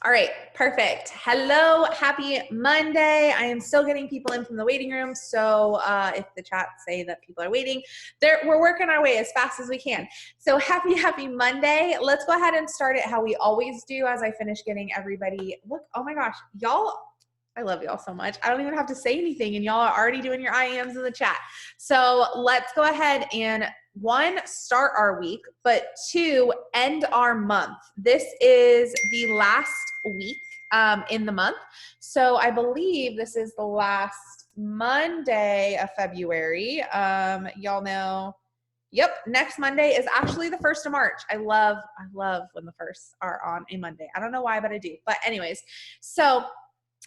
All right, perfect. Hello, happy Monday. I am still getting people in from the waiting room. So if the chats say that people are waiting, we're working our way as fast as we can. So happy Monday. Let's go ahead and start it how we always do as I finish getting everybody. Look, oh my gosh, y'all. I love y'all so much. I don't even have to say anything and y'all are already doing your IAMs in the chat. So let's go ahead and one, start our week, but two, end our month. This is the last week in the month. So I believe this is the last Monday of February. Y'all know. Yep, next Monday is actually the 1st of March. I love when the firsts are on a Monday. I don't know why, but I do. But anyways, so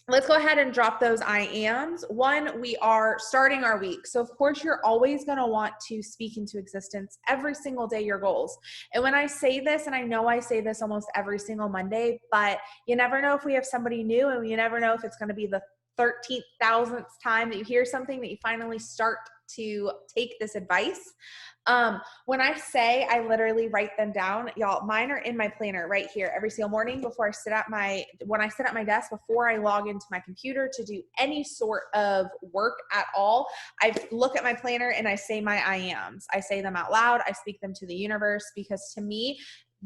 let's go ahead and drop those IAMs. One, we are starting our week. So of course you're always going to want to speak into existence every single day your goals. And when I say this, and I know I say this almost every single Monday, but you never know if we have somebody new, and you never know if it's going to be the 13,000th time that you hear something that you finally start to take this advice. When I say, I literally write them down, y'all, mine are in my planner right here every single morning before I sit at my desk, before I log into my computer to do any sort of work at all. I look at my planner and I say my IAMs. I say them out loud. I speak them to the universe, because to me,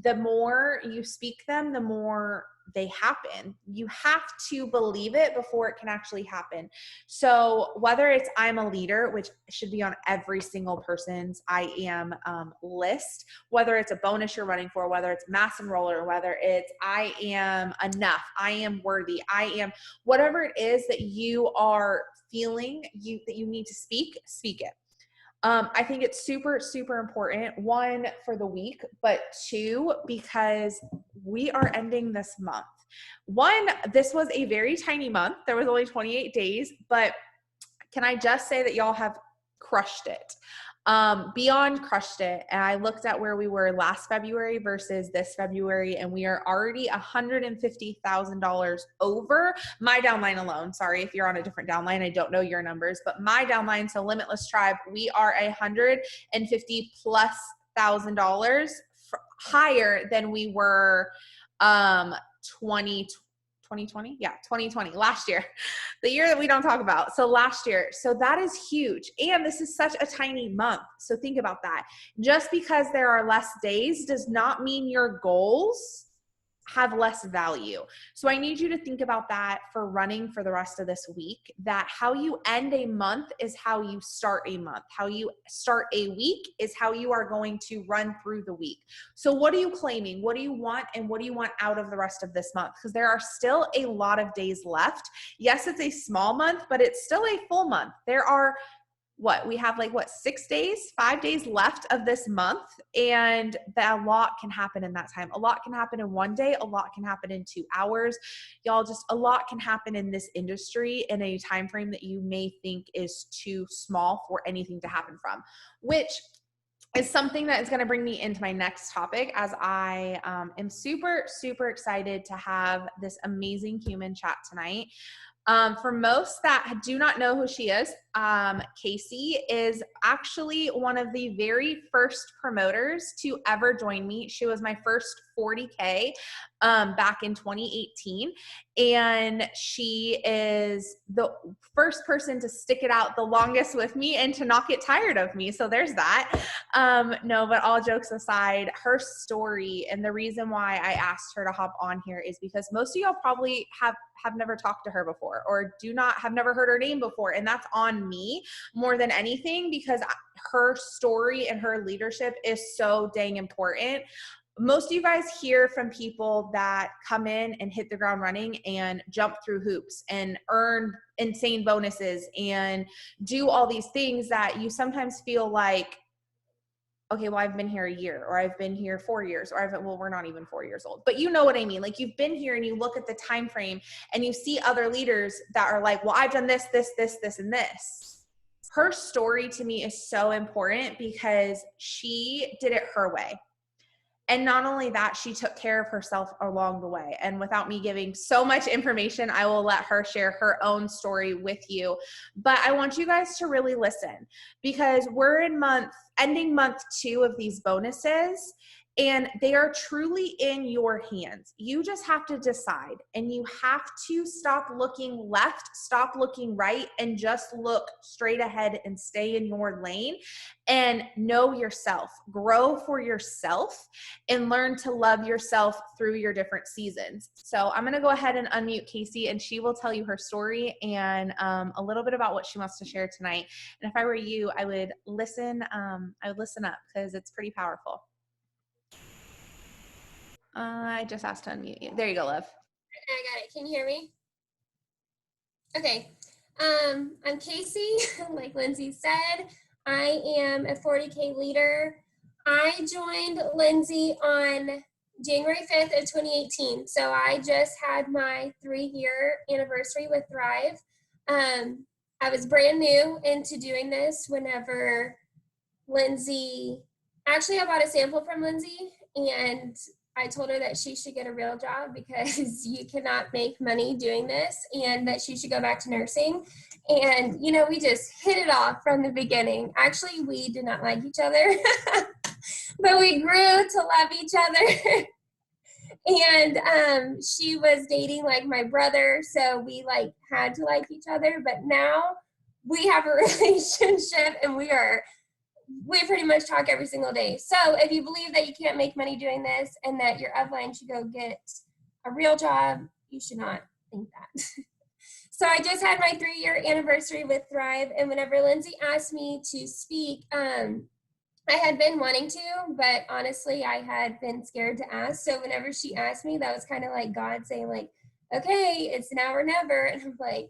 the more you speak them, the more they happen. You have to believe it before it can actually happen. So whether it's I'm a leader, which should be on every single person's IAM list, whether it's a bonus you're running for, whether it's mass enroller, whether it's I am enough, I am worthy, I am, whatever it is that you are feeling that you need to speak it. I think it's super, super important, one, for the week, but two, because we are ending this month. One, this was a very tiny month. There was only 28 days, but can I just say that y'all have crushed it? Beyond crushed it. And I looked at where we were last February versus this February, and we are already $150,000 over my downline alone. Sorry if you're on a different downline, I don't know your numbers, but my downline, so Limitless Tribe, we are $150,000+ higher than we were 2020 last year, the year that we don't talk about. So last year. So that is huge. And this is such a tiny month. So think about that. Just because there are less days does not mean your goals have less value. So I need you to think about that for running for the rest of this week, that how you end a month is how you start a month. How you start a week is how you are going to run through the week. So what are you claiming? What do you want? And what do you want out of the rest of this month? Because there are still a lot of days left. Yes, it's a small month, but it's still a full month. There are we have 5 days left of this month, and a lot can happen in that time. A lot can happen in one day. A lot can happen in 2 hours. Y'all, just a lot can happen in this industry in a time frame that you may think is too small for anything to happen from, which is something that is going to bring me into my next topic, as I am super, super excited to have this amazing human chat tonight. For most that do not know who she is, Kaci is actually one of the very first promoters to ever join me. She was my first 40K back in 2018. And she is the first person to stick it out the longest with me and to not get tired of me. So there's that. No, but all jokes aside, her story and the reason why I asked her to hop on here is because most of y'all probably have never talked to her before, or have never heard her name before. And that's on me more than anything, because her story and her leadership is so dang important. Most of you guys hear from people that come in and hit the ground running and jump through hoops and earn insane bonuses and do all these things that you sometimes feel like, okay, well, I've been here a year, or I've been here 4 years, or we're not even 4 years old, but you know what I mean? Like, you've been here and you look at the time frame and you see other leaders that are like, well, I've done this, and this. Her story to me is so important because she did it her way. And not only that, she took care of herself along the way. And without me giving so much information, I will let her share her own story with you. But I want you guys to really listen, because we're ending month 2 of these bonuses. and they are truly in your hands. You just have to decide, and you have to stop looking left, stop looking right, and just look straight ahead and stay in your lane and know yourself, grow for yourself, and learn to love yourself through your different seasons. So I'm going to go ahead and unmute Kaci, and she will tell you her story and a little bit about what she wants to share tonight. And if I were you, I would listen up because it's pretty powerful. I just asked to unmute you. There you go, love. I got it. Can you hear me? Okay. I'm Kaci. Like Lindsay said, I am a 40K leader. I joined Lindsay on January 5th of 2018. So I just had my 3-year anniversary with Thrive. I was brand new into doing this whenever Lindsay, actually I bought a sample from Lindsay, and I told her that she should get a real job because you cannot make money doing this, and that she should go back to nursing. And, you know, we just hit it off from the beginning. Actually, we did not like each other, but we grew to love each other. And she was dating like my brother, so we like had to like each other. But now we have a relationship, and we pretty much talk every single day. So if you believe that you can't make money doing this and that your upline should go get a real job, you should not think that. So I just had my 3-year anniversary with Thrive, and whenever Lindsay asked me to speak, I had been wanting to, but honestly, I had been scared to ask. So whenever she asked me, that was kind of like God saying like, okay, it's now or never. And I'm like,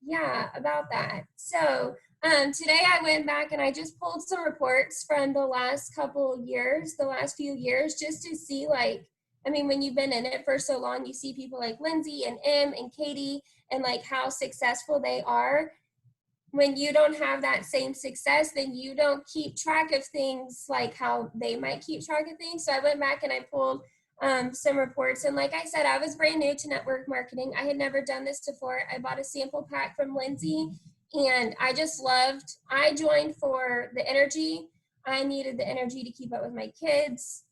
yeah, about that. So today I went back and I just pulled some reports from the last few years, just to see like, I mean, when you've been in it for so long, you see people like Lindsay and Em and Katie and like how successful they are. When you don't have that same success, then you don't keep track of things like how they might keep track of things. So I went back and I pulled some reports. And like I said, I was brand new to network marketing. I had never done this before. I bought a sample pack from Lindsay, and I joined for the energy. I needed the energy to keep up with my kids.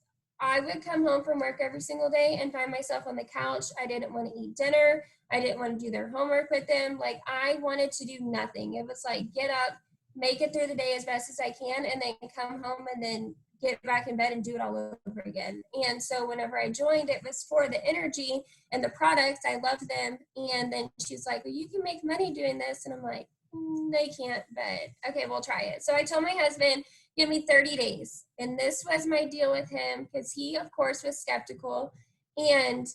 I would come home from work every single day and find myself on the couch. I didn't want to eat dinner. I didn't want to do their homework with them. Like, I wanted to do nothing. It was like, get up, make it through the day as best as I can, and then come home and then get back in bed and do it all over again. And so whenever I joined, it was for the energy and the products. I loved them. And then she's like, well, you can make money doing this. And I'm like, they can't, but okay, we'll try it. So I told my husband, give me 30 days. And this was my deal with him, because he, of course, was skeptical. And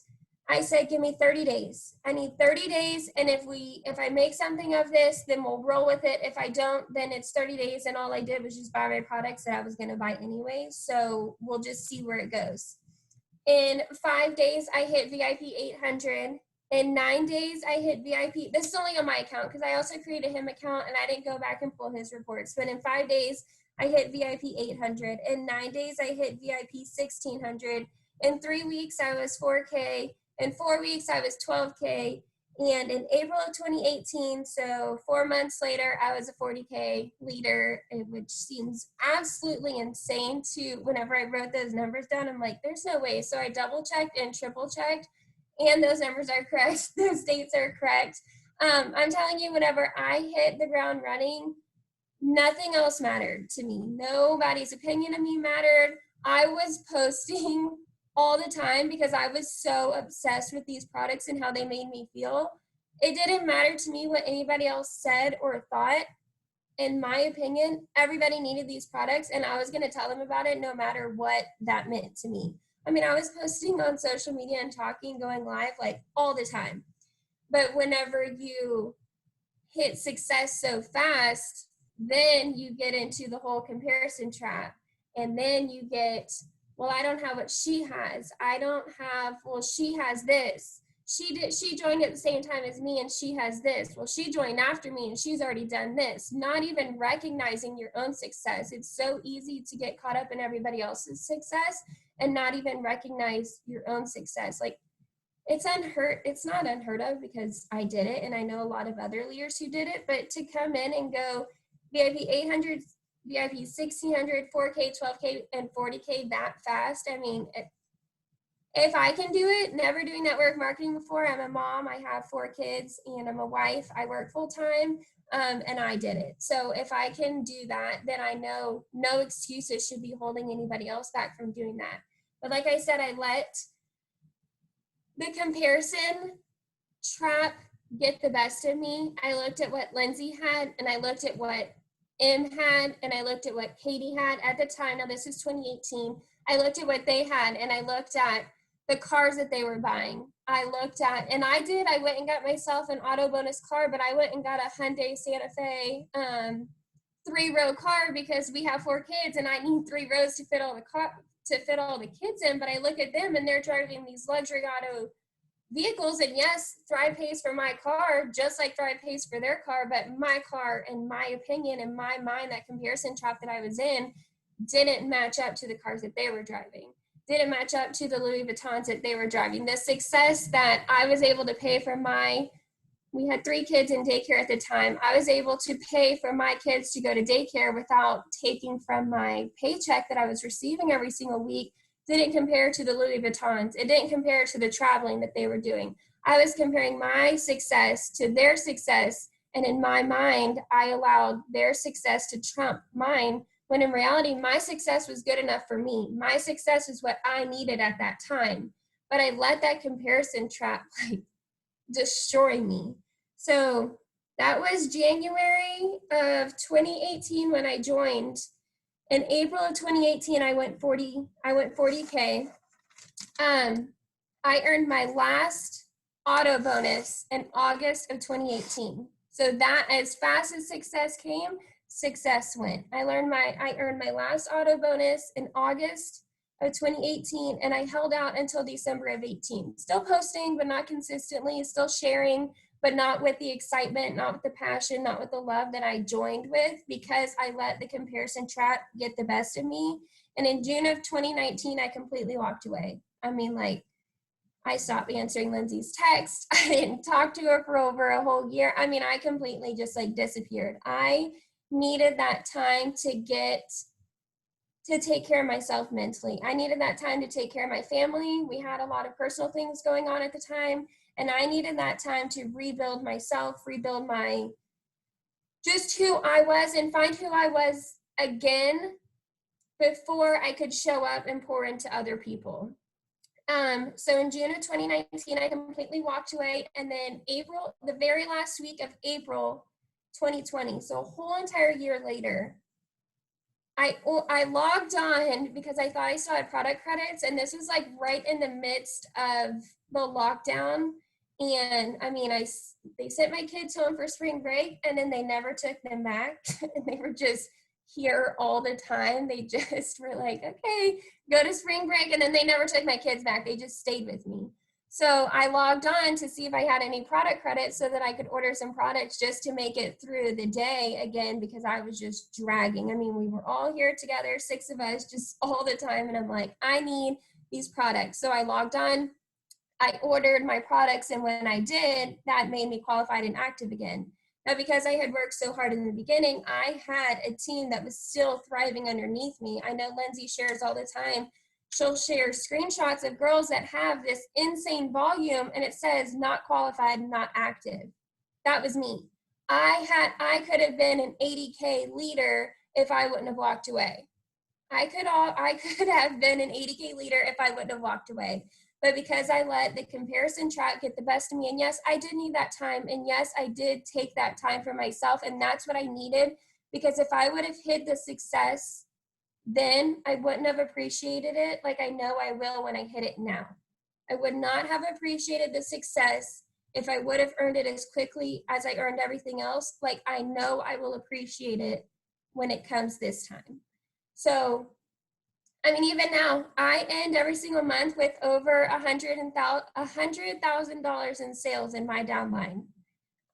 I said, give me 30 days. I need 30 days. And if I make something of this, then we'll roll with it. If I don't, then it's 30 days. And all I did was just buy my products that I was going to buy anyway. So we'll just see where it goes. In 5 days, I hit VIP 800. In 9 days, I hit VIP. This is only on my account, because I also created him account and I didn't go back and pull his reports. But in 5 days, I hit VIP 800. In 9 days, I hit VIP 1600. In 3 weeks, I was 4K. In 4 weeks, I was 12K. And in April of 2018, so 4 months later, I was a 40K leader, which seems absolutely insane to whenever I wrote those numbers down. I'm like, there's no way. So I double checked and triple checked, and those numbers are correct. Those dates are correct. I'm telling you, whenever I hit the ground running, nothing else mattered to me. Nobody's opinion of me mattered. I was posting all the time because I was so obsessed with these products and how they made me feel. It didn't matter to me what anybody else said or thought. In my opinion, everybody needed these products, and I was going to tell them about it no matter what that meant to me. I mean, I was posting on social media and talking, going live like all the time. But whenever you hit success so fast, then you get into the whole comparison trap. And then you get, well, I don't have what she has. I don't have, well, she has this. She joined at the same time as me, and she has this. Well, she joined after me and she's already done this. Not even recognizing your own success. It's so easy to get caught up in everybody else's success and not even recognize your own success. Like, it's not unheard of, because I did it and I know a lot of other leaders who did it, but to come in and go VIP 800 VIP 1600, 4K, 12K, and 40K that fast. I mean, if I can do it, never doing network marketing before. I'm a mom, I have 4 kids, and I'm a wife. I work full time, and I did it. So if I can do that, then I know no excuses should be holding anybody else back from doing that. But like I said, I let the comparison trap get the best of me. I looked at what Lindsay had, and I looked at what M had, and I looked at what Katie had at the time. Now this is 2018. I looked at what they had, and I looked at the cars that they were buying. I looked at, and I went and got myself an auto bonus car, but I went and got a Hyundai Santa Fe 3-row car because we have 4 kids and I need 3 rows to fit all the kids in. But I look at them and they're driving these luxury auto vehicles, and yes, Thrive pays for my car just like Thrive pays for their car, but my car, in my opinion, in my mind, that comparison trap that I was in didn't match up to the cars that they were driving, didn't match up to the Louis Vuittons that they were driving. The success that I was able to pay for we had 3 kids in daycare at the time. I was able to pay for my kids to go to daycare without taking from my paycheck that I was receiving every single week. Didn't compare to the Louis Vuittons. It didn't compare to the traveling that they were doing. I was comparing my success to their success, and in my mind, I allowed their success to trump mine, when in reality, my success was good enough for me. My success is what I needed at that time. But I let that comparison trap destroy me. So that was January of 2018 when I joined. In April of 2018, I went 40K. I earned my last auto bonus in August of 2018. So that, as fast as success came, success went. I earned my last auto bonus in August of 2018, and I held out until December of 18. Still posting, but not consistently, still sharing, but not with the excitement, not with the passion, not with the love that I joined with, because I let the comparison trap get the best of me. And in June of 2019, I completely walked away. I mean, I stopped answering Lindsay's text. I didn't talk to her for over a whole year. I mean, I completely just disappeared. I needed that time to take care of myself mentally. I needed that time to take care of my family. We had a lot of personal things going on at the time, and I needed that time to rebuild myself, rebuild just who I was, and find who I was again before I could show up and pour into other people. So in June of 2019, I completely walked away, and then April, the very last week of April 2020, so a whole entire year later, I logged on because I thought I still had product credits, and this was right in the midst of the lockdown. And I mean, they sent my kids home for spring break, and then they never took them back. And they were just here all the time. They just were like, okay, go to spring break. And then they never took my kids back. They just stayed with me. So I logged on to see if I had any product credits so that I could order some products just to make it through the day again, because I was just dragging. I mean, we were all here together, 6 of us, just all the time. And I'm like, I need these products. So I logged on, I ordered my products. And when I did, that made me qualified and active again. Now, because I had worked so hard in the beginning, I had a team that was still thriving underneath me. I know Lindsay shares all the time. She'll share screenshots of girls that have this insane volume, and it says not qualified, not active. That was me. I could have been an 80K leader if I wouldn't have walked away. I could have been an 80K leader if I wouldn't have walked away. But because I let the comparison trap get the best of me, and yes, I did need that time, and yes, I did take that time for myself, and that's what I needed, because if I would have hid the success then, I wouldn't have appreciated it like I know I will when I hit it now. I would not have appreciated the success if I would have earned it as quickly as I earned everything else. Like I know I will appreciate it when it comes this time. So, I mean, even now, I end every single month with over $100,000 in sales in my downline.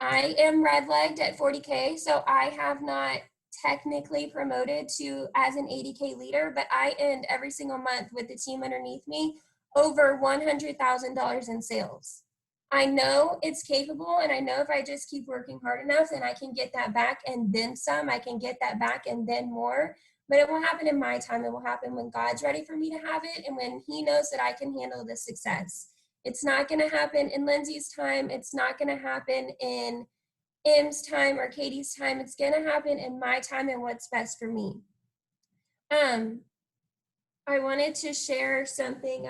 I am red-legged at 40K, so I have not technically promoted to as an 80K leader, but I end every single month with the team underneath me over $100,000 in sales. I know it's capable, and I know if I just keep working hard enough, then I can get that back and then some. I can get that back and then more. But it won't happen in my time. It will happen when God's ready for me to have it and when he knows that I can handle the success. It's not going to happen in Lindsay's time. It's not going to happen in M's time or Katie's time. It's going to happen in my time and what's best for me. I wanted to share something.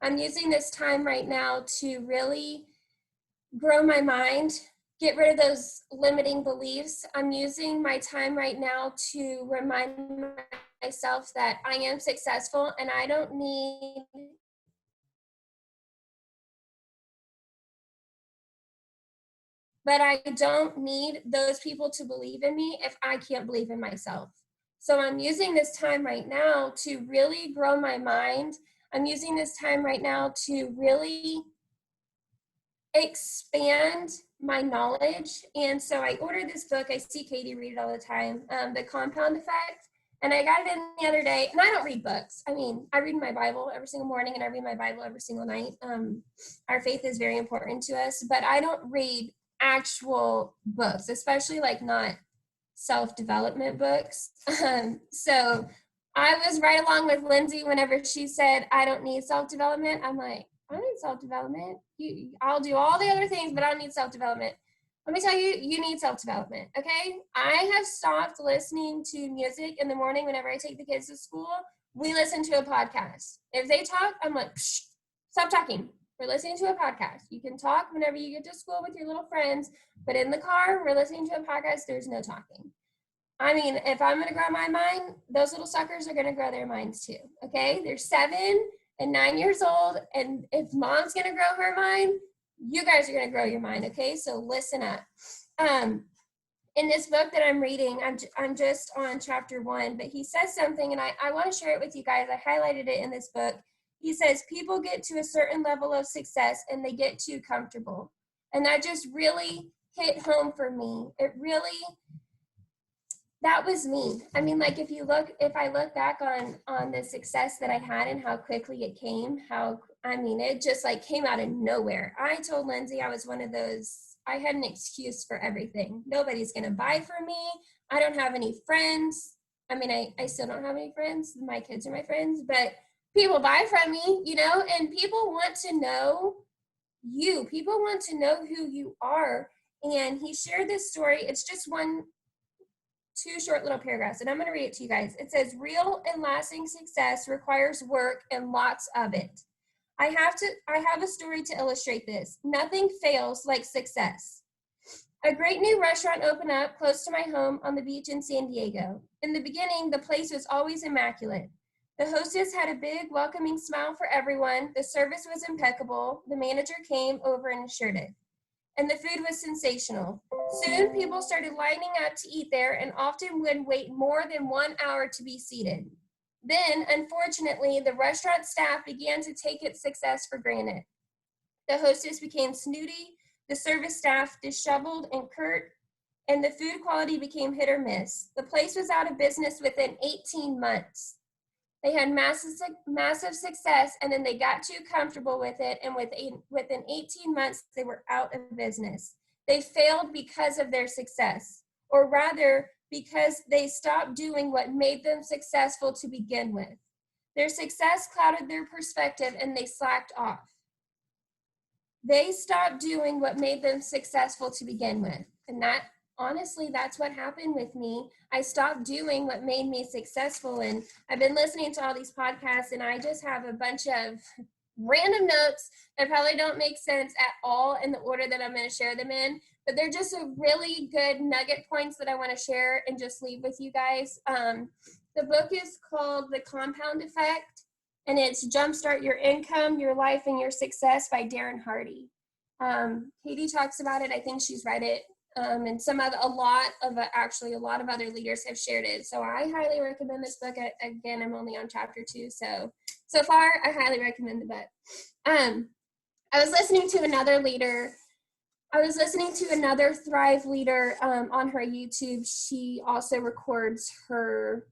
I'm using this time right now to really grow my mind, get rid of those limiting beliefs. I'm using my time right now to remind myself that I am successful and I don't need those people to believe in me if I can't believe in myself. So I'm using this time right now to really grow my mind. I'm using this time right now to really expand my knowledge. And so I ordered this book. I see Katie read it all the time, The Compound Effect. And I got it in the other day. And I don't read books. I mean, I read my Bible every single morning and I read my Bible every single night. Our faith is very important to us, but I don't read actual books, especially like not self-development books. So I was right along with Lindsay whenever she said, I don't need self-development. I'm like, I don't need self-development. I'll do all the other things, but I don't need self-development. Let me tell you, you need self-development, okay? I have stopped listening to music in the morning whenever I take the kids to school. We listen to a podcast. If they talk, I'm like, psh, stop talking. We're listening to a podcast. You can talk whenever you get to school with your little friends, but in the car, we're listening to a podcast. There's no talking. I mean, if I'm going to grow my mind, those little suckers are going to grow their minds too, okay? They're 7 and 9 years old, and if mom's going to grow her mind, you guys are going to grow your mind, okay? So listen up. In this book that I'm reading, I'm just on chapter 1, but he says something, and I want to share it with you guys. I highlighted it in this book. He says, people get to a certain level of success, and they get too comfortable. And that just really hit home for me. That was me. I mean, like if I look back on the success that I had and how quickly it came, it just like came out of nowhere. I told Lindsay I was one of those, I had an excuse for everything. Nobody's going to buy for me. I don't have any friends. I mean, I still don't have any friends. My kids are my friends, but people buy from me, and people want to know you. People want to know who you are. And he shared this story. It's just two short little paragraphs, and I'm going to read it to you guys. It says, real and lasting success requires work and lots of it. I have a story to illustrate this. Nothing fails like success. A great new restaurant opened up close to my home on the beach in San Diego. In the beginning, the place was always immaculate. The hostess had a big, welcoming smile for everyone. The service was impeccable. The manager came over and assured it. And the food was sensational. Soon, people started lining up to eat there and often would wait more than 1 hour to be seated. Then, unfortunately, the restaurant staff began to take its success for granted. The hostess became snooty, the service staff disheveled and curt, and the food quality became hit or miss. The place was out of business within 18 months. They had massive success, and then they got too comfortable with it, and within 18 months, they were out of business. They failed because of their success, or rather, because they stopped doing what made them successful to begin with. Their success clouded their perspective, and they slacked off. They stopped doing what made them successful to begin with, and honestly, that's what happened with me. I stopped doing what made me successful, and I've been listening to all these podcasts, and I just have a bunch of random notes that probably don't make sense at all in the order that I'm going to share them in, but they're just a really good nugget points that I want to share and just leave with you guys. The book is called The Compound Effect, and it's Jumpstart Your Income, Your Life, and Your Success by Darren Hardy. Katie talks about it. I think she's read it. And a lot of other leaders have shared it. So I highly recommend this book. Again, I'm only on chapter 2. So far, I highly recommend the book. I was listening to another Thrive leader on her YouTube. She also records her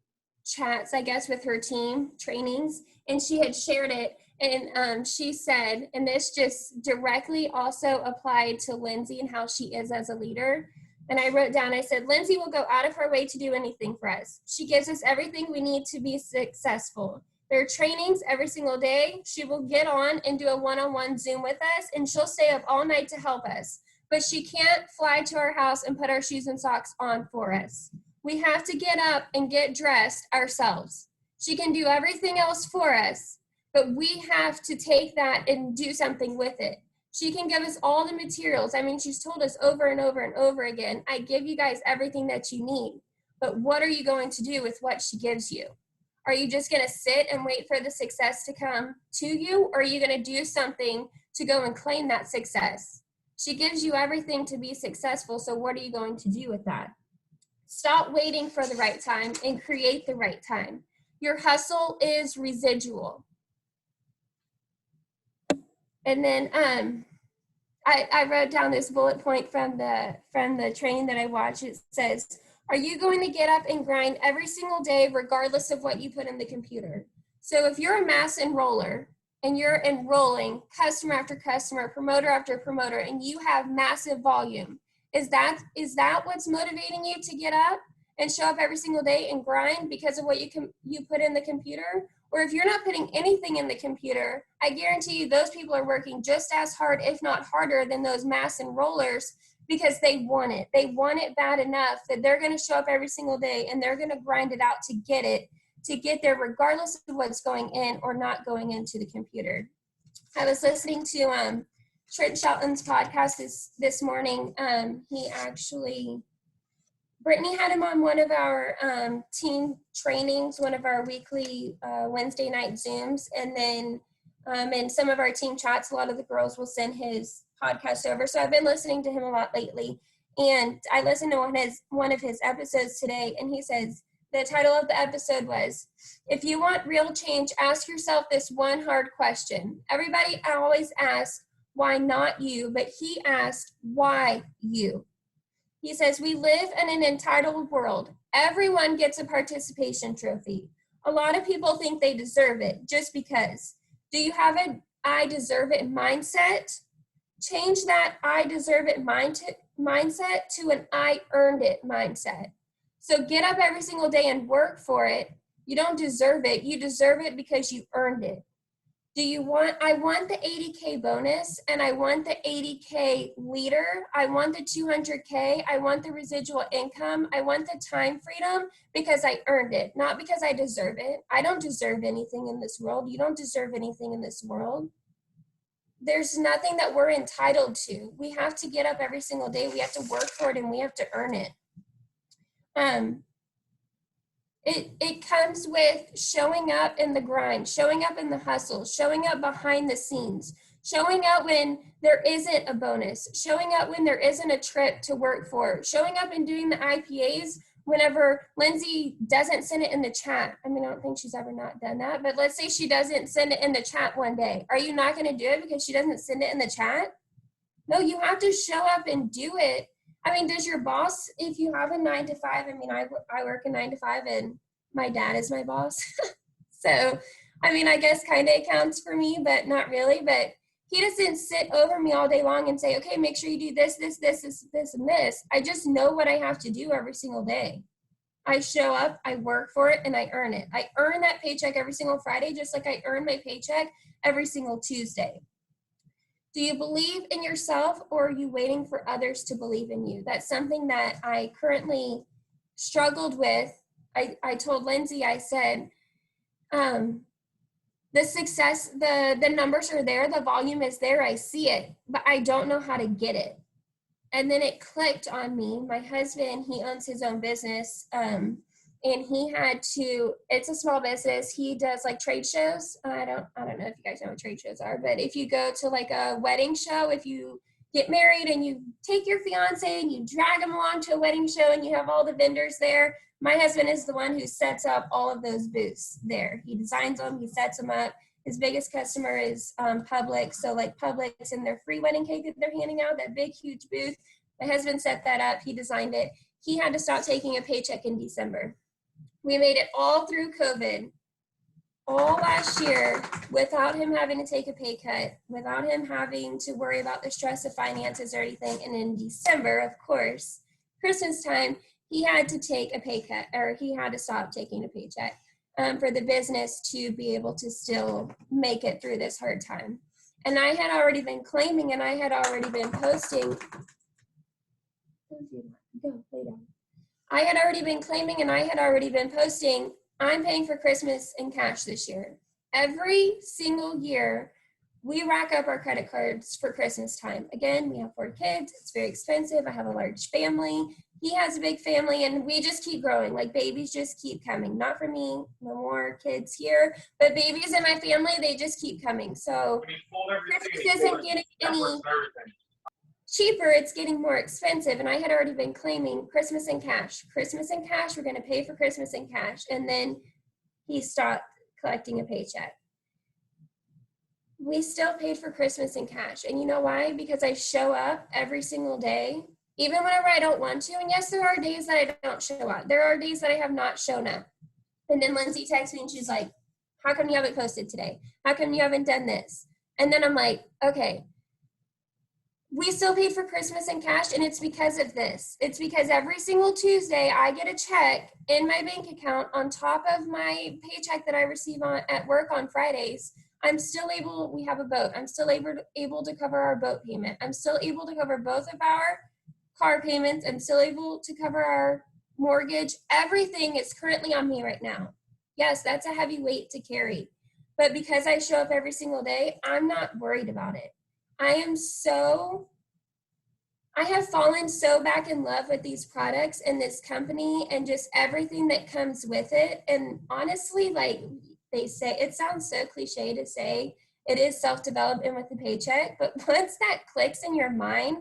chats, I guess, with her team trainings. And she had shared it. And she said, and this just directly also applied to Lindsay and how she is as a leader. And I wrote down, I said, Lindsay will go out of her way to do anything for us. She gives us everything we need to be successful. There are trainings every single day. She will get on and do a one-on-one Zoom with us, and she'll stay up all night to help us. But she can't fly to our house and put our shoes and socks on for us. We have to get up and get dressed ourselves. She can do everything else for us, but we have to take that and do something with it. She can give us all the materials. I mean, she's told us over and over and over again, I give you guys everything that you need, but what are you going to do with what she gives you? Are you just going to sit and wait for the success to come to you, or are you going to do something to go and claim that success? She gives you everything to be successful, so what are you going to do with that? Stop waiting for the right time and create the right time. Your hustle is residual. And then I wrote down this bullet point from the training that I watched. It says, are you going to get up and grind every single day regardless of what you put in the computer? So if you're a mass enroller and you're enrolling customer after customer, promoter after promoter, and you have massive volume, is that what's motivating you to get up and show up every single day and grind because of what you put in the computer? Or if you're not putting anything in the computer, I guarantee you those people are working just as hard, if not harder, than those mass enrollers, because they want it. They want it bad enough that they're going to show up every single day and they're going to grind it out to get there regardless of what's going in or not going into the computer. I was listening to Trent Shelton's podcast this morning. Brittany had him on one of our team trainings, one of our weekly Wednesday night Zooms. And then in some of our team chats, a lot of the girls will send his podcast over. So I've been listening to him a lot lately. And I listened to one of his episodes today, and he says, the title of the episode was, if you want real change, ask yourself this one hard question. Everybody always asks, why not you? But he asked, why you? He says, we live in an entitled world. Everyone gets a participation trophy. A lot of people think they deserve it just because. Do you have an I deserve it mindset? Change that I deserve it mindset to an I earned it mindset. So get up every single day and work for it. You don't deserve it. You deserve it because you earned it. I want the 80K bonus, and I want the 80K leader. I want the 200K. I want the residual income. I want the time freedom because I earned it, not because I deserve it. I don't deserve anything in this world. You don't deserve anything in this world. There's nothing that we're entitled to. We have to get up every single day. We have to work for it, and we have to earn it. It comes with showing up in the grind, showing up in the hustle, showing up behind the scenes, showing up when there isn't a bonus, showing up when there isn't a trip to work for, showing up and doing the IPAs whenever Lindsay doesn't send it in the chat. I mean, I don't think she's ever not done that, but let's say she doesn't send it in the chat one day. Are you not going to do it because she doesn't send it in the chat? No, you have to show up and do it. I mean, does your boss, if you have a 9 to 5, I mean, I work a 9 to 5 and my dad is my boss. So, I mean, I guess kind of it counts for me, but not really. But he doesn't sit over me all day long and say, okay, make sure you do this, and this. I just know what I have to do every single day. I show up, I work for it, and I earn it. I earn that paycheck every single Friday, just like I earn my paycheck every single Tuesday. Do you believe in yourself, or are you waiting for others to believe in you? That's something that I currently struggled with. I told Lindsay, I said, the success, the numbers are there, the volume is there, I see it, but I don't know how to get it. And then it clicked on me. My husband, he owns his own business, and he had to, it's a small business. He does like trade shows. I don't know if you guys know what trade shows are, but if you go to like a wedding show, if you get married and you take your fiance and you drag him along to a wedding show and you have all the vendors there, my husband is the one who sets up all of those booths there. He designs them, he sets them up. His biggest customer is Publix. So like Publix and their free wedding cake that they're handing out, that big, huge booth. My husband set that up. He designed it. He had to stop taking a paycheck in December. We made it all through COVID. all last year without him having to take a pay cut, without him having to worry about the stress of finances or anything. And in December, of course, Christmas time, he had to take a pay cut, or he had to stop taking a paycheck for the business to be able to still make it through this hard time. And I had already been claiming, and I had already been posting. Go, lay down. I had already been claiming, and I had already been posting, I'm paying for Christmas in cash this year. Every single year, we rack up our credit cards for Christmas time. Again, we have 4 kids. It's very expensive. I have a large family. He has a big family, and we just keep growing. Like, babies just keep coming. Not for me, no more kids here, but babies in my family, they just keep coming. So Christmas isn't getting any cheaper, it's getting more expensive. And I had already been claiming Christmas in cash. Christmas in cash, we're going to pay for Christmas in cash. And then he stopped collecting a paycheck. We still paid for Christmas in cash. And you know why? Because I show up every single day, even whenever I don't want to. And yes, there are days that I don't show up. There are days that I have not shown up. And then Lindsay texts me and she's like, how come you haven't posted today? How come you haven't done this? And then I'm like, okay, we still paid for Christmas in cash, and it's because of this. It's because every single Tuesday I get a check in my bank account on top of my paycheck that I receive at work on Fridays. I'm still able, we have a boat. I'm still able to cover our boat payment. I'm still able to cover both of our car payments. I'm still able to cover our mortgage. Everything is currently on me right now. Yes, that's a heavy weight to carry. But because I show up every single day, I'm not worried about it. I have fallen so back in love with these products and this company and just everything that comes with it. And honestly, like they say, it sounds so cliche to say it is self-development with the paycheck, but once that clicks in your mind,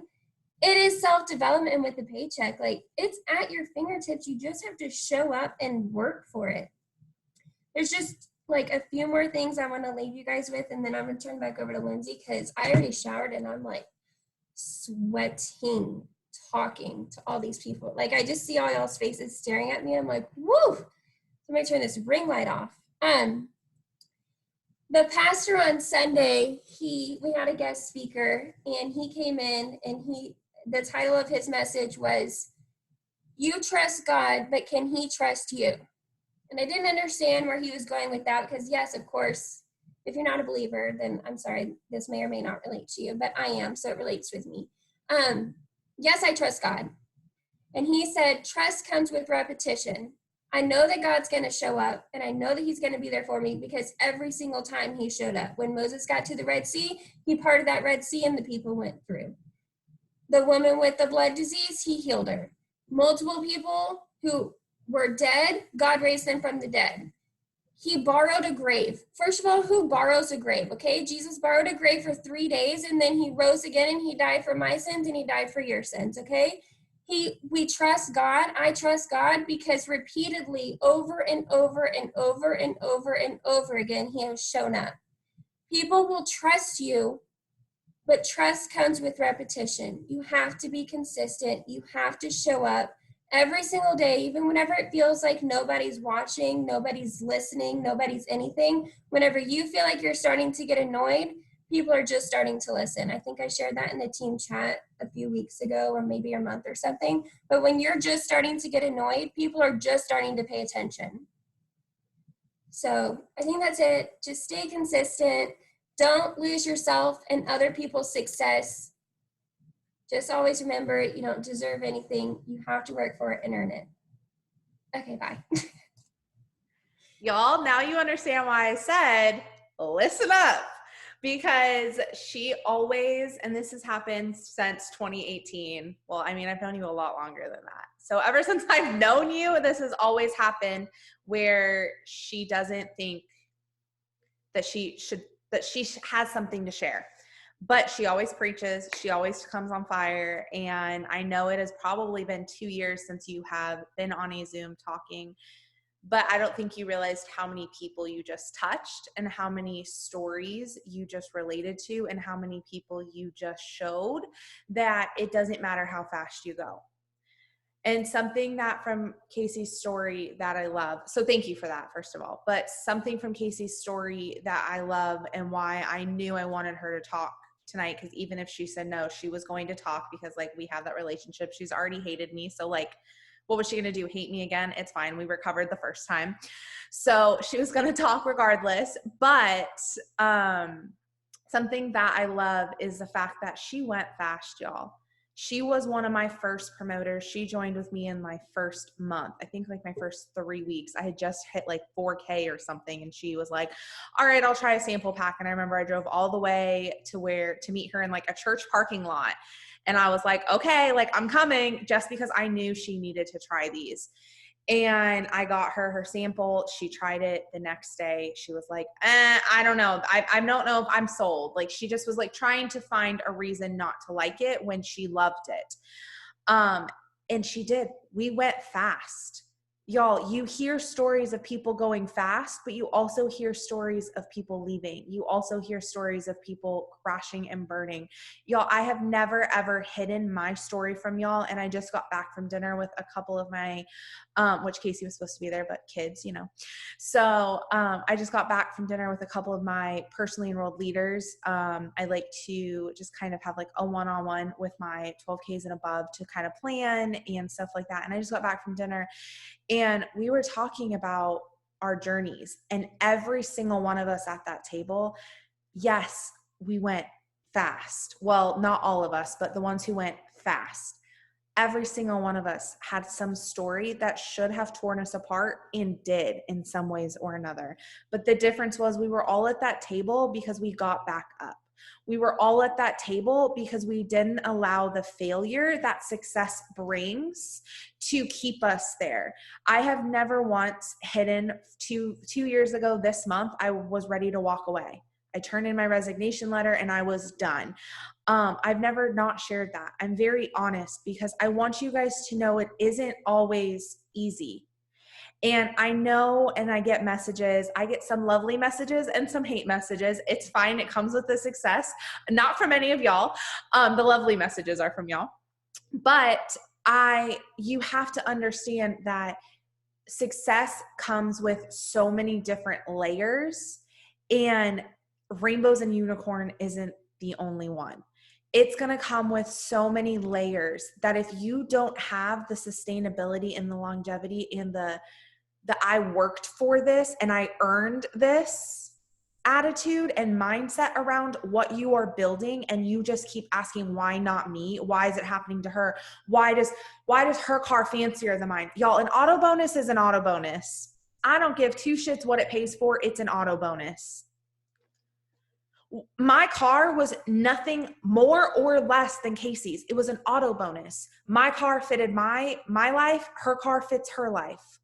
it is self-development with the paycheck. Like, it's at your fingertips. You just have to show up and work for it. There's just like a few more things I want to leave you guys with, and then I'm going to turn back over to Lindsay because I already showered and I'm like sweating, talking to all these people. Like, I just see all y'all's faces staring at me. I'm like, woo! Somebody turn this ring light off. The pastor on Sunday, we had a guest speaker, and he came in, and the title of his message was, "You trust God, but can he trust you?" And I didn't understand where he was going with that because, yes, of course, if you're not a believer, then I'm sorry, this may or may not relate to you, but I am, so it relates with me. Yes, I trust God. And he said, trust comes with repetition. I know that God's going to show up, and I know that he's going to be there for me because every single time he showed up. When Moses got to the Red Sea, he parted that Red Sea and the people went through. The woman with the blood disease, he healed her. Multiple people who were dead, God raised them from the dead. He borrowed a grave. First of all, who borrows a grave? Okay, Jesus borrowed a grave for 3 days, and then he rose again, and he died for my sins, and he died for your sins. Okay, we trust God. I trust God because repeatedly, over and over and over and over and over again, he has shown up. People will trust you, but trust comes with repetition. You have to be consistent. You have to show up every single day, even whenever it feels like nobody's watching, nobody's listening, nobody's anything. Whenever you feel like you're starting to get annoyed, people are just starting to listen. I think I shared that in the team chat a few weeks ago, or maybe a month or something. But when you're just starting to get annoyed, people are just starting to pay attention. So I think that's it. Just stay consistent. Don't lose yourself in other people's success. Just always remember, you don't deserve anything. You have to work for it and earn it. Okay, bye. Y'all, now you understand why I said, listen up. Because she always, and this has happened since 2018. Well, I mean, I've known you a lot longer than that. So ever since I've known you, this has always happened where she doesn't think that she has something to share. But she always preaches. She always comes on fire. And I know it has probably been 2 years since you have been on a Zoom talking, but I don't think you realized how many people you just touched and how many stories you just related to and how many people you just showed that it doesn't matter how fast you go. And something that from Kaci's story that I love, so thank you for that, first of all, but something from Kaci's story that I love and why I knew I wanted her to talk tonight, because even if she said no, she was going to talk, because like we have that relationship. She's already hated me. So like, what was she going to do? Hate me again? It's fine. We recovered the first time. So she was going to talk regardless. But something that I love is the fact that she went fast, y'all. She was one of my first promoters. She joined with me in my first month. I think like my first 3 weeks. I had just hit like 4K or something. And she was like, all right, I'll try a sample pack. And I remember I drove all the way to meet her in like a church parking lot. And I was like, okay, like I'm coming, just because I knew she needed to try these. And I got her sample. She tried it the next day. She was like, I don't know. I don't know if I'm sold. Like she just was like trying to find a reason not to like it when she loved it. And she did. We went fast. Y'all, you hear stories of people going fast, but you also hear stories of people leaving. You also hear stories of people crashing and burning. Y'all, I have never, ever hidden my story from y'all. And I just got back from dinner with a couple of my, which Kaci was supposed to be there, but kids, you know. So I just got back from dinner with a couple of my personally enrolled leaders. I like to just kind of have like a one-on-one with my 12Ks and above to kind of plan and stuff like that. And I just got back from dinner. And we were talking about our journeys, and every single one of us at that table, yes, we went fast. Well, not all of us, but the ones who went fast. Every single one of us had some story that should have torn us apart and did in some ways or another. But the difference was we were all at that table because we got back up. We were all at that table because we didn't allow the failure that success brings to keep us there. I have never once hidden. Two years ago this month, I was ready to walk away. I turned in my resignation letter and I was done. I've never not shared that. I'm very honest because I want you guys to know it isn't always easy. And I know, and I get messages, I get some lovely messages and some hate messages. It's fine. It comes with the success, not from any of y'all. The lovely messages are from y'all, but you have to understand that success comes with so many different layers, and rainbows and unicorn isn't the only one. It's going to come with so many layers that if you don't have the sustainability and the longevity and the I worked for this and I earned this attitude and mindset around what you are building, and you just keep asking, why not me? Why is it happening to her? Why does her car fancier than mine? Y'all, an auto bonus is an auto bonus. I don't give two shits what it pays for. It's an auto bonus. My car was nothing more or less than Kaci's. It was an auto bonus. My car fitted my life. Her car fits her life.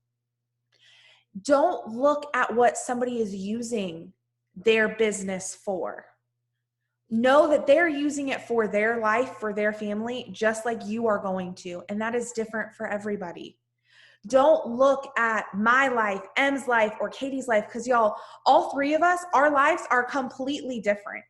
Don't look at what somebody is using their business for. Know that they're using it for their life, for their family, just like you are going to. And that is different for everybody. Don't look at my life, M's life, or Katie's life, because y'all, all three of us, our lives are completely different.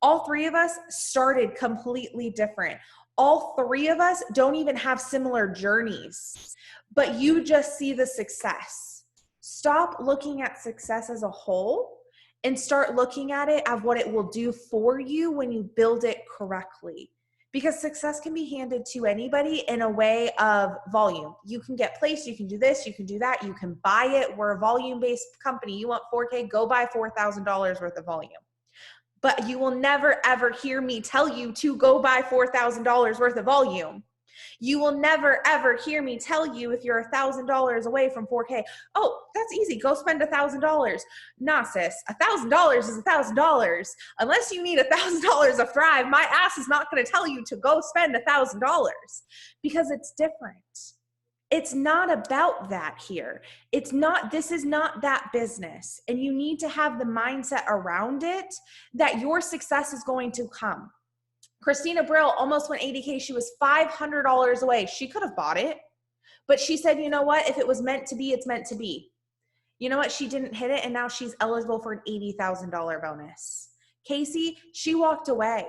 All three of us started completely different. All three of us don't even have similar journeys, but you just see the success. Stop looking at success as a whole and start looking at it as what it will do for you when you build it correctly. Because success can be handed to anybody in a way of volume. You can get placed, you can do this, you can do that, you can buy it. We're a volume-based company. You want 4K, go buy $4,000 worth of volume. But you will never, ever hear me tell you to go buy $4,000 worth of volume. You will never, ever hear me tell you if you're $1,000 away from 4K, oh, that's easy, go spend $1,000. Nah, sis, $1,000 is $1,000. Unless you need $1,000 to thrive, my ass is not going to tell you to go spend $1,000 because it's different. It's not about that here. This is not that business. And you need to have the mindset around it that your success is going to come. Christina Brill almost went 80K. She was $500 away. She could have bought it, but she said, you know what? If it was meant to be, it's meant to be. You know what? She didn't hit it, and now she's eligible for an $80,000 bonus. Kaci, she walked away.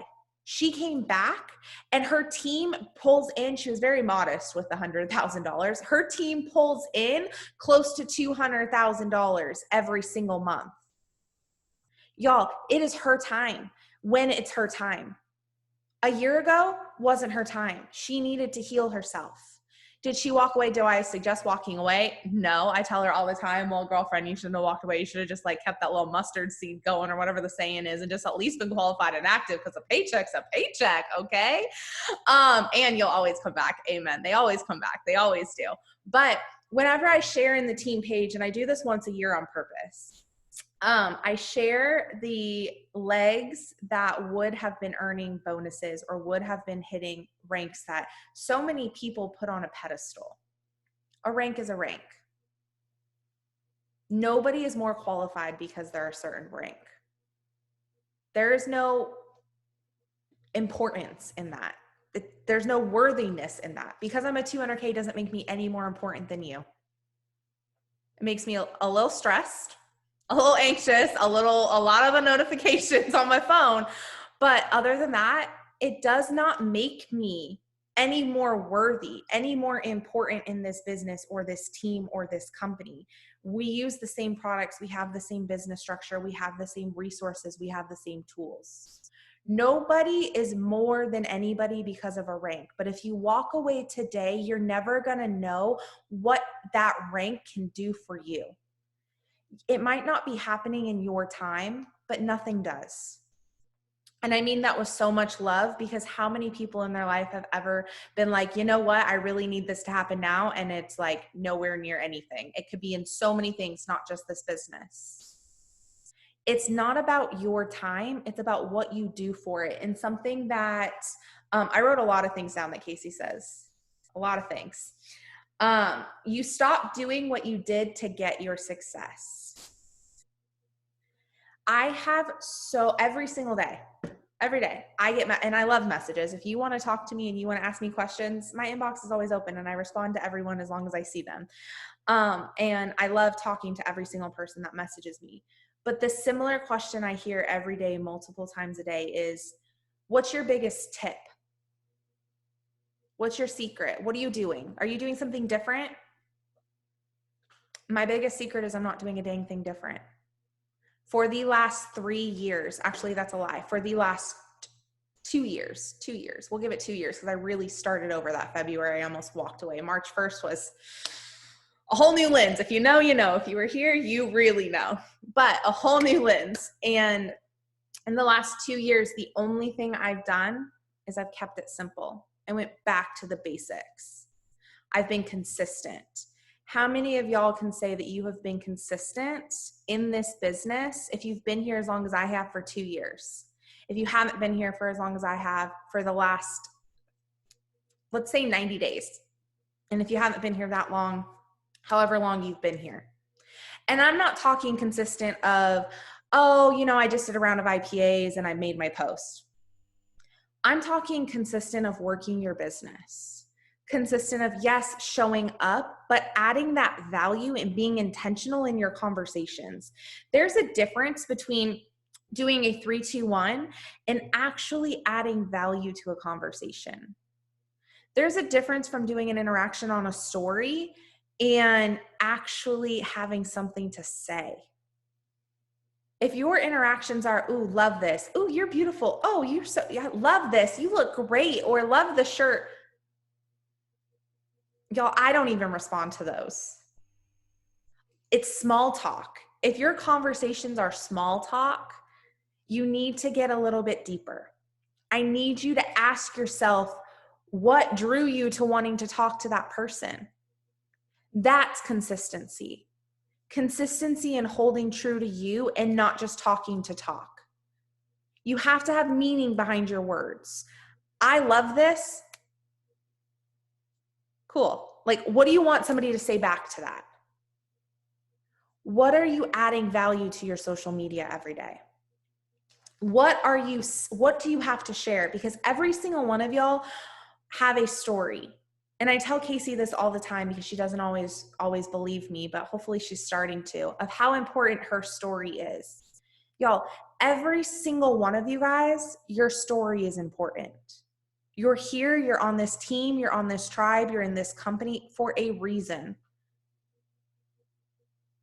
She came back and her team pulls in. She was very modest with the $100,000. Her team pulls in close to $200,000 every single month. Y'all, it is her time when it's her time. A year ago wasn't her time. She needed to heal herself. Did she walk away? Do I suggest walking away? No. I tell her all the time, well, girlfriend, you shouldn't have walked away. You should have just like kept that little mustard seed going or whatever the saying is and just at least been qualified and active because a paycheck's a paycheck, okay? And you'll always come back. Amen. They always come back. They always do. But whenever I share in the team page, and I do this once a year on purpose, I share the legs that would have been earning bonuses or would have been hitting ranks that so many people put on a pedestal. A rank is a rank. Nobody is more qualified because they're a certain rank. There is no importance in that. There's no worthiness in that. Because I'm a 200K doesn't make me any more important than you. It makes me a little stressed, a little anxious, a lot of the notifications on my phone. But other than that, it does not make me any more worthy, any more important in this business or this team or this company. We use the same products. We have the same business structure. We have the same resources. We have the same tools. Nobody is more than anybody because of a rank. But if you walk away today, you're never going to know what that rank can do for you. It might not be happening in your time, but nothing does. And I mean that with so much love, because how many people in their life have ever been like, you know what, I really need this to happen now. And it's like nowhere near anything. It could be in so many things, not just this business. It's not about your time. It's about what you do for it. And something that I wrote a lot of things down that Kaci says, a lot of things. You stop doing what you did to get your success. I have every single day, every day I get, and I love messages. If you want to talk to me and you want to ask me questions, my inbox is always open and I respond to everyone as long as I see them. And I love talking to every single person that messages me. But the similar question I hear every day, multiple times a day is, what's your biggest tip? What's your secret? What are you doing? Are you doing something different? My biggest secret is I'm not doing a dang thing different. For the last 3 years, actually that's a lie, for the last 2 years, we'll give it 2 years because I really started over that February. I almost walked away. March 1st was a whole new lens. If you know, you know. If you were here, you really know. But a whole new lens. And in the last 2 years, the only thing I've done is I've kept it simple. I went back to the basics. I've been consistent. How many of y'all can say that you have been consistent in this business if you've been here as long as I have for 2 years? If you haven't been here for as long as I have for the last, let's say 90 days. And if you haven't been here that long, however long you've been here. And I'm not talking consistent of, oh, you know, I just did a round of IPAs and I made my post. I'm talking consistent of working your business. Consistent of, yes, showing up, but adding that value and being intentional in your conversations. There's a difference between doing a 3-2-1 and actually adding value to a conversation. There's a difference from doing an interaction on a story and actually having something to say. If your interactions are, ooh, love this. Ooh, you're beautiful. Oh, you're so, yeah, love this. You look great. Or love the shirt. Y'all, I don't even respond to those. It's small talk. If your conversations are small talk, you need to get a little bit deeper. I need you to ask yourself, what drew you to wanting to talk to that person? That's consistency. Consistency in holding true to you and not just talking to talk. You have to have meaning behind your words. I love this. Cool. Like, what do you want somebody to say back to that? What are you adding value to your social media every day? What do you have to share? Because every single one of y'all have a story. And I tell Kaci this all the time because she doesn't always believe me, but hopefully she's starting to, of how important her story is. Y'all, every single one of you guys, your story is important. You're here, you're on this team, you're on this tribe, you're in this company for a reason.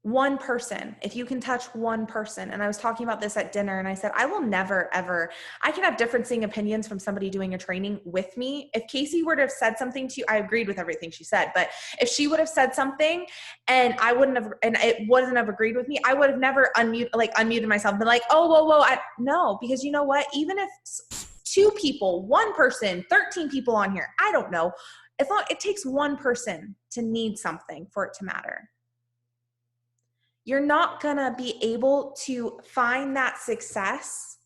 One person, if you can touch one person, and I was talking about this at dinner and I said, I will never, ever, I can have differing opinions from somebody doing a training with me. If Kaci were to have said something to you, I agreed with everything she said, but if she would have said something and I wouldn't have, and it wouldn't have agreed with me, I would have never unmuted myself and been like, oh, whoa, no, because you know what? Even if 2 people, 1 person, 13 people on here, I don't know. It takes 1 person to need something for it to matter. You're not going to be able to find that success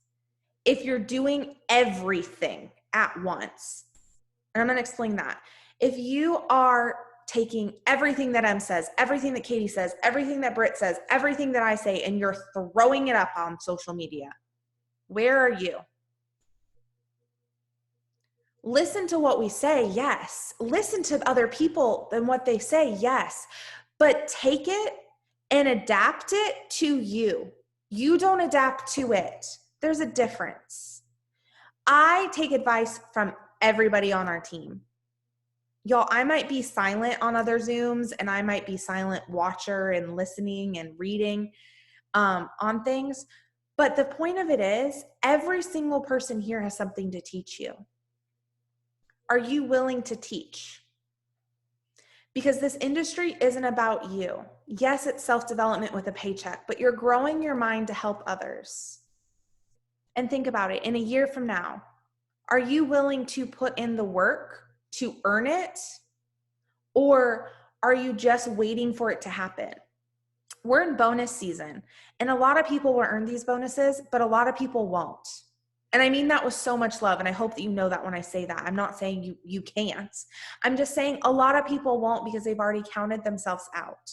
if you're doing everything at once. And I'm going to explain that. If you are taking everything that Em says, everything that Katie says, everything that Britt says, everything that I say, and you're throwing it up on social media, where are you? Listen to what we say, yes. Listen to other people and what they say, yes. But take it and adapt it to you. You don't adapt to it. There's a difference. I take advice from everybody on our team. Y'all, I might be silent on other Zooms and I might be silent watcher and listening and reading on things. But the point of it is, every single person here has something to teach you. Are you willing to teach? Because this industry isn't about you. Yes, it's self-development with a paycheck, but you're growing your mind to help others. And think about it, in a year from now, are you willing to put in the work to earn it? Or are you just waiting for it to happen? We're in bonus season, and a lot of people will earn these bonuses, but a lot of people won't. And I mean that with so much love, and I hope that you know that when I say that. I'm not saying you can't. I'm just saying a lot of people won't because they've already counted themselves out.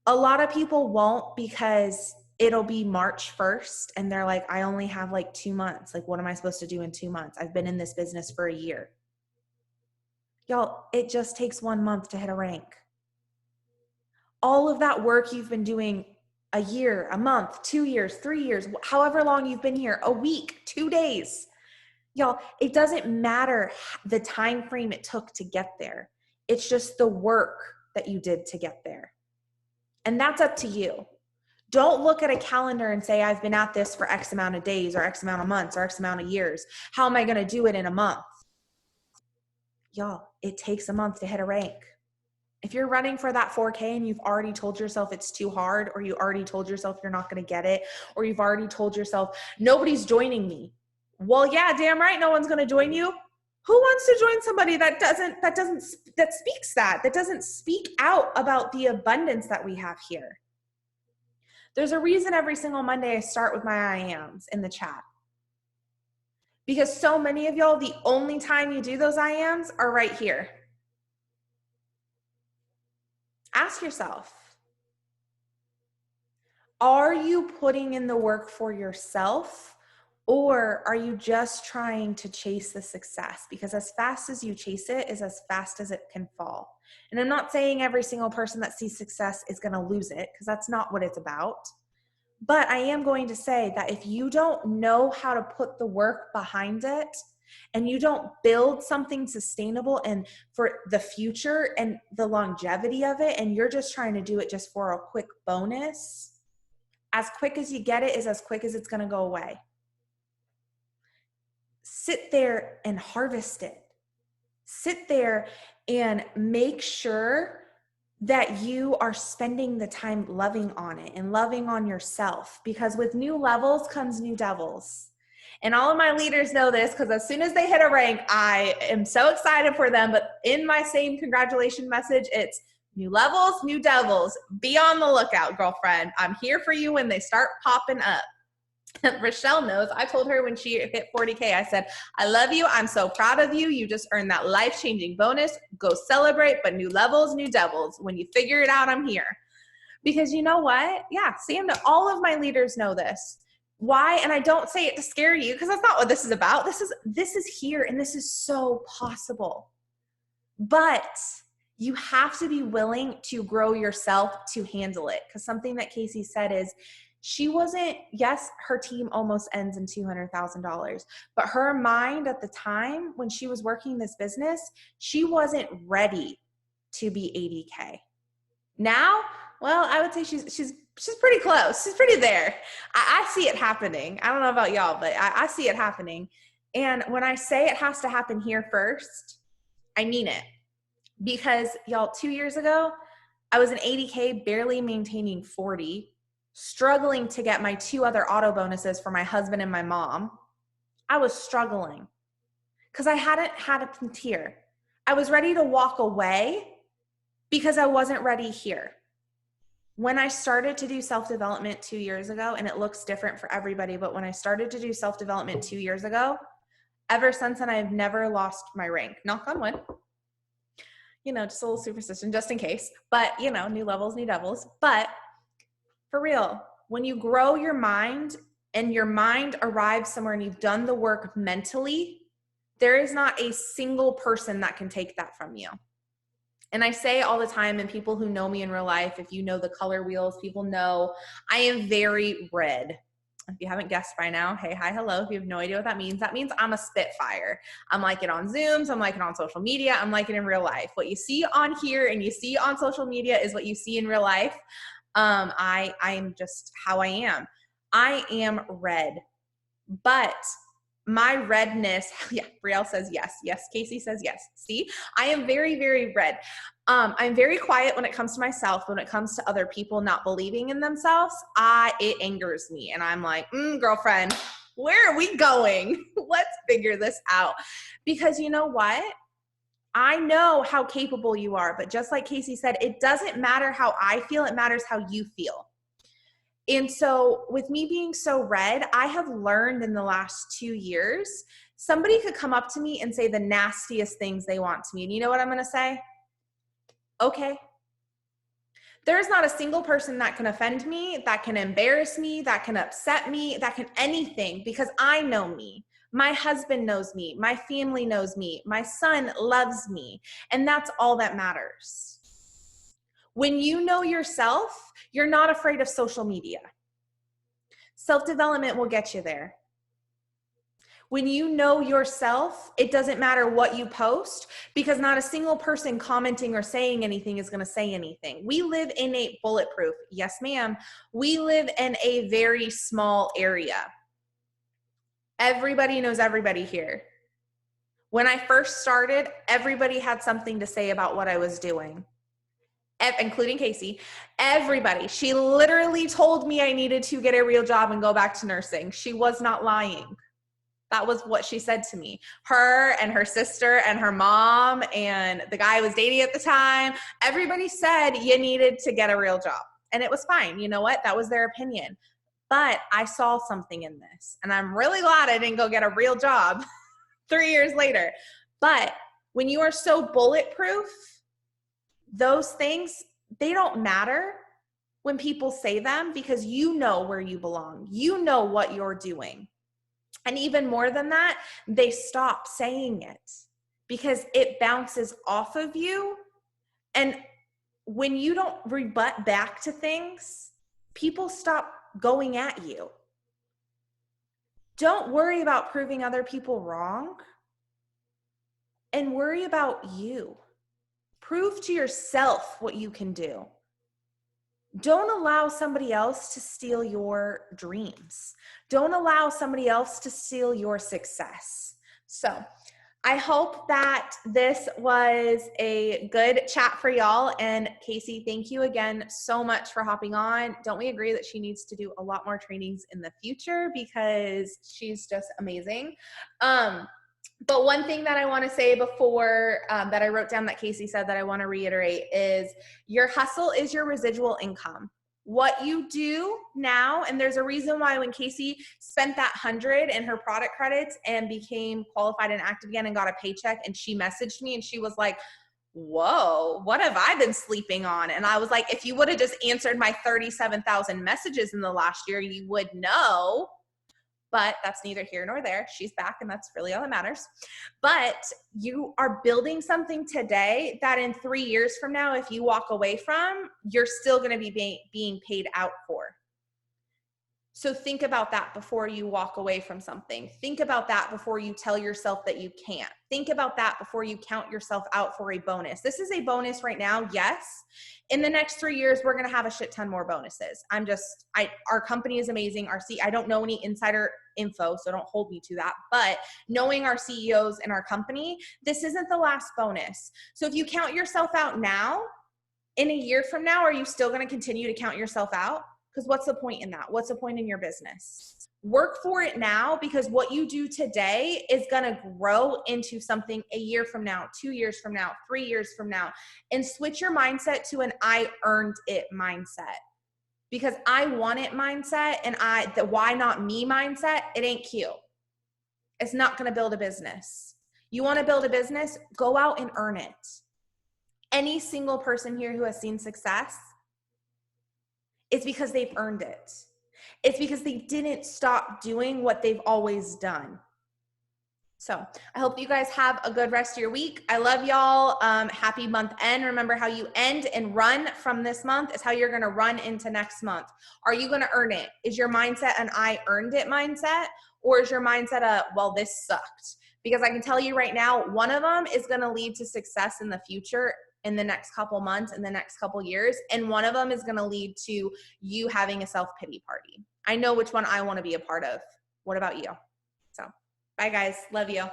A lot of people won't because it'll be March 1st, and they're like, I only have like 2 months. Like, what am I supposed to do in 2 months? I've been in this business for a year. Y'all, it just takes 1 month to hit a rank. All of that work you've been doing a year, a month, 2 years, 3 years, however long you've been here, a week, 2 days. Y'all, it doesn't matter the time frame it took to get there. It's just the work that you did to get there. And that's up to you. Don't look at a calendar and say, I've been at this for X amount of days or X amount of months or X amount of years. How am I going to do it in a month? Y'all, it takes a month to hit a rank. If you're running for that 4K and you've already told yourself it's too hard, or you already told yourself you're not going to get it, or you've already told yourself nobody's joining me. Well, yeah, damn right, no one's going to join you. Who wants to join somebody that doesn't speak out about the abundance that we have here? There's a reason every single Monday I start with my I ams in the chat. Because so many of y'all, the only time you do those I ams are right here. Ask yourself, are you putting in the work for yourself, or are you just trying to chase the success? Because as fast as you chase it is as fast as it can fall. And I'm not saying every single person that sees success is going to lose it, because that's not what it's about. But I am going to say that if you don't know how to put the work behind it, and you don't build something sustainable and for the future and the longevity of it, and you're just trying to do it just for a quick bonus, as quick as you get it is as quick as it's going to go away. Sit there and harvest it. Sit there and make sure that you are spending the time loving on it and loving on yourself, because with new levels comes new devils. And all of my leaders know this, because as soon as they hit a rank, I am so excited for them. But in my same congratulations message, it's new levels, new devils. Be on the lookout, girlfriend. I'm here for you when they start popping up. Rochelle knows. I told her when she hit 40K, I said, I love you. I'm so proud of you. You just earned that life-changing bonus. Go celebrate, but new levels, new devils. When you figure it out, I'm here. Because you know what? Yeah, Sam, all of my leaders know this. Why? And I don't say it to scare you, because that's not what this is about. This is here, and this is so possible. But you have to be willing to grow yourself to handle it. Because something that Kaci said is, She wasn't, yes, her team almost ends in $200,000, but her mind at the time when she was working this business, she wasn't ready to be 80K. Now, well, I would say she's pretty close. She's pretty there. I see it happening. I don't know about y'all, but I see it happening. And when I say it has to happen here first, I mean it. Because y'all, 2 years ago, I was an 80K, barely maintaining 40, struggling to get my 2 other auto bonuses for my husband and my mom. I was struggling because I hadn't had a tier. I was ready to walk away because I wasn't ready here. When I started to do self-development 2 years ago, and it looks different for everybody, but when I started to do self-development 2 years ago, ever since then, I've never lost my rank. Knock on wood. Just a little superstition just in case. But, new levels, new devils. But for real, when you grow your mind and your mind arrives somewhere and you've done the work mentally, there is not a single person that can take that from you. And I say all the time, and people who know me in real life, if you know the color wheels, people know I am very red. If you haven't guessed by now, hey, hi, hello. If you have no idea what that means I'm a spitfire. I'm like it on Zooms. I'm like it on social media. I'm like it in real life. What you see on here and you see on social media is what you see in real life. I am just how I am. I am red, but my redness, yeah, Brielle says yes. Yes, Casey says yes. See, I am very, very red. I'm very quiet when it comes to myself. When it comes to other people not believing in themselves, it angers me. And I'm like, girlfriend, where are we going? Let's figure this out. Because you know what? I know how capable you are, but just like Casey said, it doesn't matter how I feel, it matters how you feel. And so with me being so red, I have learned in the last 2 years, somebody could come up to me and say the nastiest things they want to me. And you know what I'm going to say? Okay. There's not a single person that can offend me, that can embarrass me, that can upset me, that can anything, because I know me. My husband knows me. My family knows me. My son loves me. And that's all that matters. When you know yourself, you're not afraid of social media. Self-development will get you there. When you know yourself, it doesn't matter what you post, because not a single person commenting or saying anything is going to say anything. We live in a bulletproof. Yes, ma'am. We live in a very small area. Everybody knows everybody here. When I first started, everybody had something to say about what I was doing, including Casey. Everybody. She literally told me I needed to get a real job and go back to nursing. She was not lying. That was what she said to me. Her and her sister and her mom and the guy I was dating at the time, everybody said you needed to get a real job. And it was fine. You know what? That was their opinion. But I saw something in this. And I'm really glad I didn't go get a real job 3 years later. But when you are so bulletproof, those things, they don't matter when people say them, because you know where you belong. You know what you're doing. And even more than that, they stop saying it because it bounces off of you. And when you don't rebut back to things, people stop going at you. Don't worry about proving other people wrong, and worry about you. Prove to yourself what you can do. Don't allow somebody else to steal your dreams. Don't allow somebody else to steal your success. So I hope that this was a good chat for y'all. And Kaci, thank you again so much for hopping on. Don't we agree that she needs to do a lot more trainings in the future, because she's just amazing. But one thing that I want to say before that I wrote down that Kaci said that I want to reiterate is your hustle is your residual income. What you do now, and there's a reason why when Kaci spent that 100 in her product credits and became qualified and active again and got a paycheck, and she messaged me and she was like, whoa, what have I been sleeping on? And I was like, if you would have just answered my 37,000 messages in the last year, you would know. But that's neither here nor there. She's back, and that's really all that matters. But you are building something today that in 3 years from now, if you walk away from, you're still going to be being paid out for. So think about that before you walk away from something. Think about that before you tell yourself that you can't. Think about that before you count yourself out for a bonus. This is a bonus right now, yes. In the next 3 years, we're going to have a shit ton more bonuses. Our company is amazing. I don't know any insider info, so don't hold me to that. But knowing our CEOs and our company, this isn't the last bonus. So if you count yourself out now, in a year from now, are you still going to continue to count yourself out? Because what's the point in that? What's the point in your business? Work for it now, because what you do today is going to grow into something a year from now, 2 years from now, 3 years from now. And switch your mindset to an I earned it mindset. Because I want it mindset and the why not me mindset, it ain't cute. It's not going to build a business. You want to build a business? Go out and earn it. Any single person here who has seen success, it's because they've earned it. It's because they didn't stop doing what they've always done. So I hope you guys have a good rest of your week. I love y'all. Happy month end. Remember, how you end and run from this month is how you're going to run into next month. Are you going to earn it? Is your mindset an I earned it mindset? Or is your mindset a, well, this sucked? Because I can tell you right now, one of them is going to lead to success in the future, in the next couple months, in the next couple years. And one of them is going to lead to you having a self-pity party. I know which one I want to be a part of. What about you? So, bye guys. Love you.